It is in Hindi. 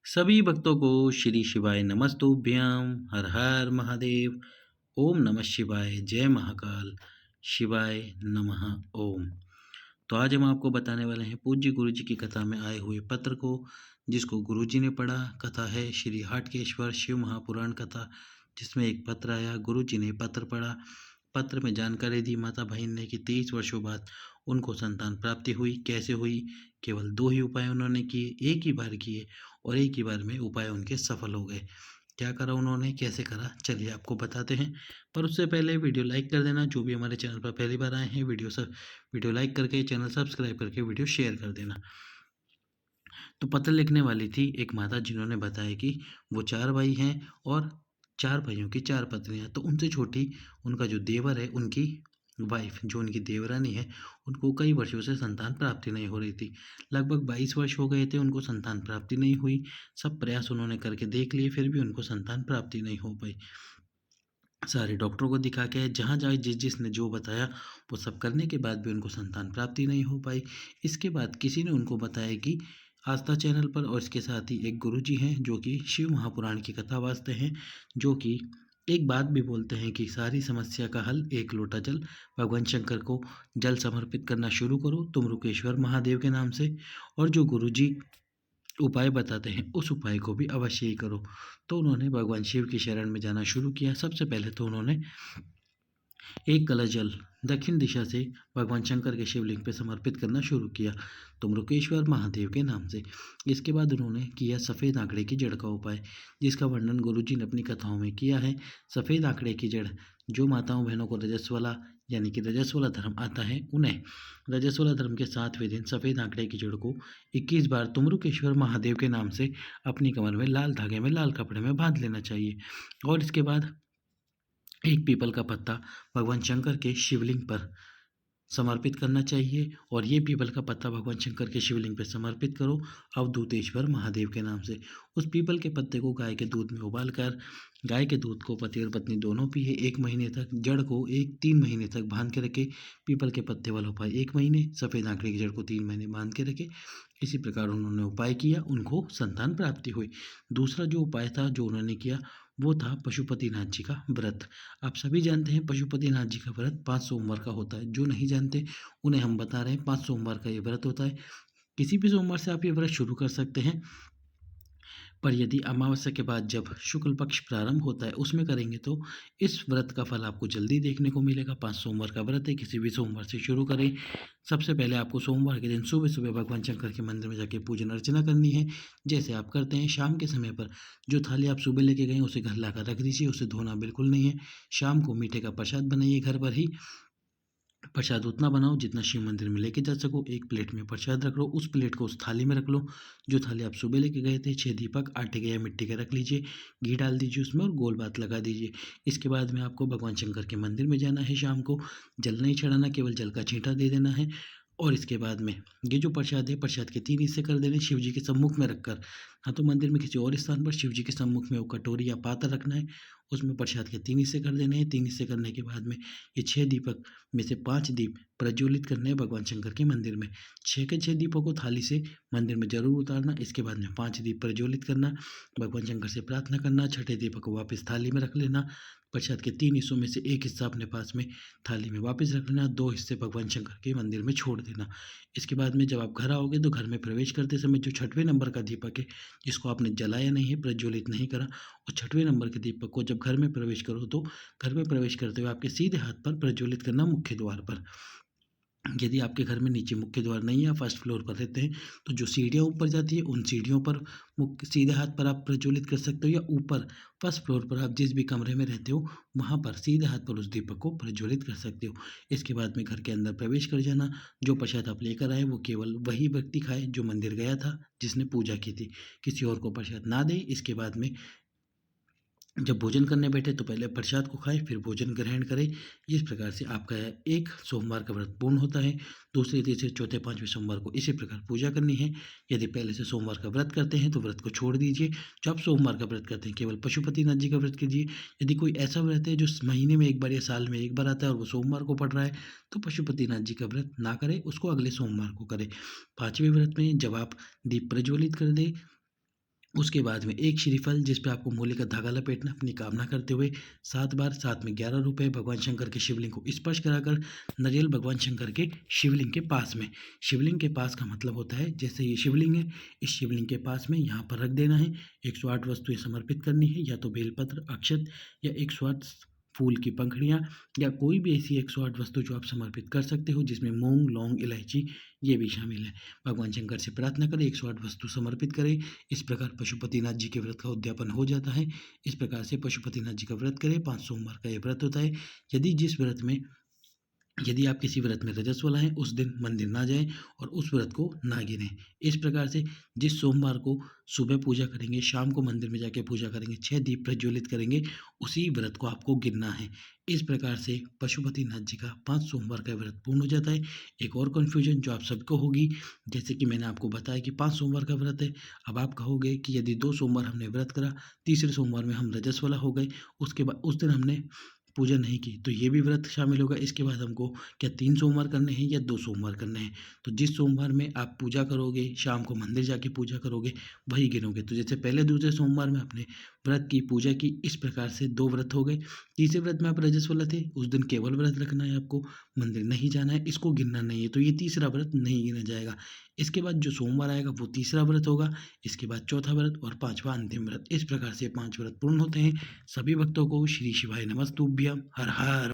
सभी भक्तों को श्री शिवाय नमस्तुभ्यं। हर हर महादेव। ओम नमः शिवाय। जय महाकाल। शिवाय नमः। ओम। तो आज हम आपको बताने वाले हैं पूज्य गुरु जी की कथा में आए हुए पत्र को, जिसको गुरु जी ने पढ़ा। कथा है श्री हाटकेश्वर शिव महापुराण कथा, जिसमें एक पत्र आया। गुरु जी ने पत्र पढ़ा। पत्र में जानकारी दी माता बहन ने कि 23 वर्षों बाद उनको संतान प्राप्ति हुई। कैसे हुई? केवल 2 ही उपाय उन्होंने किए, एक ही बार किए और एक ही बार में उपाय उनके सफल हो गए। क्या करा उन्होंने, कैसे करा, चलिए आपको बताते हैं। पर उससे पहले वीडियो लाइक कर देना। जो भी हमारे चैनल पर पहली बार आए हैं, वीडियो लाइक करके चैनल सब्सक्राइब करके वीडियो शेयर कर देना। तो पत्र लिखने वाली थी एक माता, जिन्होंने बताया कि वो 4 भाई हैं और 4 भाइयों की 4 पत्नियाँ। तो उनसे छोटी उनका जो देवर है, उनकी वाइफ जो उनकी देवरानी है, उनको कई वर्षों से संतान प्राप्ति नहीं हो रही थी। लगभग 22 वर्ष हो गए थे, उनको संतान प्राप्ति नहीं हुई। सब प्रयास उन्होंने करके देख लिए, फिर भी उनको संतान प्राप्ति नहीं हो पाई। सारे डॉक्टरों को दिखा के, जहाँ जहाँ जिसने जो बताया वो सब करने के बाद भी उनको संतान प्राप्ति नहीं हो पाई। इसके बाद किसी ने उनको बताया कि आस्था चैनल पर, और इसके साथ ही एक गुरु जी हैं जो कि शिव महापुराण की कथा वाचते हैं, जो कि एक बात भी बोलते हैं कि सारी समस्या का हल एक लोटा जल। भगवान शंकर को जल समर्पित करना शुरू करो तुम रुकेश्वर महादेव के नाम से, और जो गुरु जी उपाय बताते हैं उस उपाय को भी अवश्य ही करो। तो उन्होंने भगवान शिव की शरण में जाना शुरू किया। सबसे पहले तो उन्होंने एक कलश जल दक्षिण दिशा से भगवान शंकर के शिवलिंग पे समर्पित करना शुरू किया, तुमरुकेश्वर महादेव के नाम से। इसके बाद उन्होंने किया सफ़ेद आंकड़े की जड़ का उपाय, जिसका वर्णन गुरु जी ने अपनी कथाओं में किया है। सफ़ेद आंकड़े की जड़, जो माताओं बहनों को रजस्वला यानी कि रजस्वला धर्म आता है, उन्हें रजस्वला धर्म के 7वें दिन सफ़ेद आंकड़े की जड़ को 21 बार तुमरुकेश्वर महादेव के नाम से अपनी कमर में लाल धागे में लाल कपड़े में बांध लेना चाहिए। और इसके बाद एक पीपल का पत्ता भगवान शंकर के शिवलिंग पर समर्पित करना चाहिए, और ये पीपल का पत्ता भगवान शंकर के शिवलिंग पर समर्पित करो अवधूतेश्वर महादेव के नाम से। उस पीपल के पत्ते को गाय के दूध में उबालकर, गाय के दूध को पति और पत्नी दोनों पिए 1 महीने तक। जड़ को 3 महीने तक बांध के रखे। पीपल के पत्ते वाला उपाय 1 महीने, सफ़ेद आंकड़े की जड़ को 3 महीने बांध के रखे। इसी प्रकार उन्होंने उपाय किया, उनको संतान प्राप्ति हुई। दूसरा जो उपाय था जो उन्होंने किया, वो था पशुपतिनाथ जी का व्रत। आप सभी जानते हैं पशुपतिनाथ जी का व्रत 5 सोमवार का होता है। जो नहीं जानते उन्हें हम बता रहे हैं, 5 सोमवार का ये व्रत होता है। किसी भी सोमवार से आप ये व्रत शुरू कर सकते हैं, पर यदि अमावस्या के बाद जब शुक्ल पक्ष प्रारंभ होता है उसमें करेंगे तो इस व्रत का फल आपको जल्दी देखने को मिलेगा। 5 सोमवार का व्रत है, किसी भी सोमवार से शुरू करें। सबसे पहले आपको सोमवार के दिन सुबह सुबह भगवान शंकर के मंदिर में जाके पूजन अर्चना करनी है, जैसे आप करते हैं। शाम के समय पर जो थाली आप सुबह लेके गए उसे घर लाकर रख दीजिए, उसे धोना बिल्कुल नहीं है। शाम को मीठे का प्रसाद बनाइए घर पर ही। प्रसाद उतना बनाओ जितना शिव मंदिर में लेके जा सको। एक प्लेट में प्रसाद रख लो, उस प्लेट को उस थाली में रख लो। जो थाली आप सुबह लेके गए थे, 6 दीपक आटे के या मिट्टी के रख लीजिए। घी डाल दीजिए उसमें और गोल बात लगा दीजिए। इसके बाद में आपको भगवान शंकर के मंदिर में जाना है। शाम को जल नहीं चढ़ाना, केवल जल का छींटा दे देना है। और इसके बाद में ये जो प्रसाद है, प्रसाद के 3 हिस्से कर देने शिव जी के सम्मुख में रखकर। हाँ, तो मंदिर में किसी और स्थान पर शिव जी के सम्मुख में वो कटोरी या पात्र रखना है, उसमें प्रसाद के 3 हिस्से कर देने हैं। 3 हिस्से करने के बाद में ये 6 दीपक में से 5 दीप प्रज्वलित करने हैं भगवान शंकर के मंदिर में। 6 के 6 दीपों को थाली से मंदिर में जरूर उतारना। इसके बाद में 5 दीप प्रज्वलित करना, भगवान शंकर से प्रार्थना करना। छठे दीपक को वापस थाली में रख लेना। प्रसाद के 3 हिस्सों में से 1 हिस्सा अपने पास में थाली में वापस रख लेना। 2 हिस्से भगवान शंकर के मंदिर में छोड़ देना। इसके बाद में जब आप घर आओगे तो घर में प्रवेश करते समय जो 6वें नंबर का दीपक है, जिसको आपने जलाया नहीं है, प्रज्वलित नहीं करा, उस 6वें नंबर के दीपक को जब घर में प्रवेश करो तो घर में प्रवेश करते हुए आपके सीधे हाथ पर प्रज्वलित करना, मुख्य द्वार पर। यदि आपके घर में नीचे मुख्य द्वार नहीं है, फर्स्ट फ्लोर पर रहते हैं, तो जो सीढ़ियाँ ऊपर जाती है उन सीढ़ियों पर मुख्य सीधे हाथ पर आप प्रज्वलित कर सकते हो, या ऊपर फर्स्ट फ्लोर पर आप जिस भी कमरे में रहते हो वहाँ पर सीधे हाथ पर उस दीपक को प्रज्वलित कर सकते हो। इसके बाद में घर के अंदर प्रवेश कर जाना। जो प्रसाद आप लेकर आए वो केवल वही व्यक्ति खाए जो मंदिर गया था, जिसने पूजा की थी। किसी और को प्रसाद ना दे। इसके बाद में जब भोजन करने बैठे तो पहले प्रसाद को खाएं, फिर भोजन ग्रहण करें। इस प्रकार से आपका एक सोमवार का व्रत पूर्ण होता है। दूसरे, तीसरे, चौथे, 5वें सोमवार को इसी प्रकार पूजा करनी है। यदि पहले से सोमवार का व्रत करते हैं तो व्रत को छोड़ दीजिए। जो आप सोमवार का व्रत करते हैं केवल पशुपतिनाथ जी का व्रत कीजिए। यदि कोई ऐसा व्रत है जो महीने में 1 बार या साल में 1 बार आता है और वो सोमवार को पड़ रहा है, तो पशुपतिनाथ जी का व्रत ना करें, उसको अगले सोमवार को करें। 5वें व्रत में जब आप दीप प्रज्वलित कर दें उसके बाद में एक श्रीफल जिस पे आपको मूली का धागा लपेटना अपनी कामना करते हुए 7 बार, साथ में 11 रुपए भगवान शंकर के शिवलिंग को स्पर्श कराकर नारियल भगवान शंकर के शिवलिंग के पास में, शिवलिंग के पास का मतलब होता है जैसे ये शिवलिंग है, इस शिवलिंग के पास में यहाँ पर रख देना है। 108 वस्तुएं समर्पित करनी है, या तो बेलपत्र, अक्षत, या 108 फूल की पंखुड़ियाँ, या कोई भी ऐसी 108 वस्तु जो आप समर्पित कर सकते हो, जिसमें मूंग, लौंग, इलायची ये भी शामिल है। भगवान शंकर से प्रार्थना करें, 108 वस्तु समर्पित करें। इस प्रकार पशुपतिनाथ जी के व्रत का उद्यापन हो जाता है। इस प्रकार से पशुपतिनाथ जी का व्रत करें। 5 सोमवार का ये व्रत होता है। यदि आप किसी व्रत में रजस्वला हैं, उस दिन मंदिर ना जाएं और उस व्रत को ना गिनें। इस प्रकार से जिस सोमवार को सुबह पूजा करेंगे, शाम को मंदिर में जाके पूजा करेंगे, 6 दीप प्रज्वलित करेंगे, उसी व्रत को आपको गिनना है। इस प्रकार से पशुपतिनाथ जी का 5 सोमवार का व्रत पूर्ण हो जाता है। एक और कन्फ्यूजन जो आप सबको होगी, जैसे कि मैंने आपको बताया कि 5 सोमवार का व्रत है। अब आप कहोगे कि यदि 2 सोमवार हमने व्रत करा, तीसरे सोमवार में हम रजस्वला हो गए, उसके बाद उस दिन हमने पूजा नहीं की, तो ये भी व्रत शामिल होगा। इसके बाद हमको क्या 3 सोमवार करने हैं या 2 सोमवार करने हैं? तो जिस सोमवार में आप पूजा करोगे, शाम को मंदिर जाके पूजा करोगे, वही गिनोगे। तो जैसे पहले दूसरे सोमवार में आपने व्रत की, पूजा की, इस प्रकार से 2 व्रत हो गए। तीसरे व्रत में आप रजस्वला थे, उस दिन केवल व्रत रखना है आपको, मंदिर नहीं जाना है, इसको गिनना नहीं है, तो ये तीसरा व्रत नहीं गिना जाएगा। इसके बाद जो सोमवार आएगा वो तीसरा व्रत होगा, इसके बाद चौथा व्रत और 5वां अंतिम व्रत। इस प्रकार से 5 व्रत पूर्ण होते हैं। सभी भक्तों को श्री शिवाय नमस्तुभ्यं। हर हर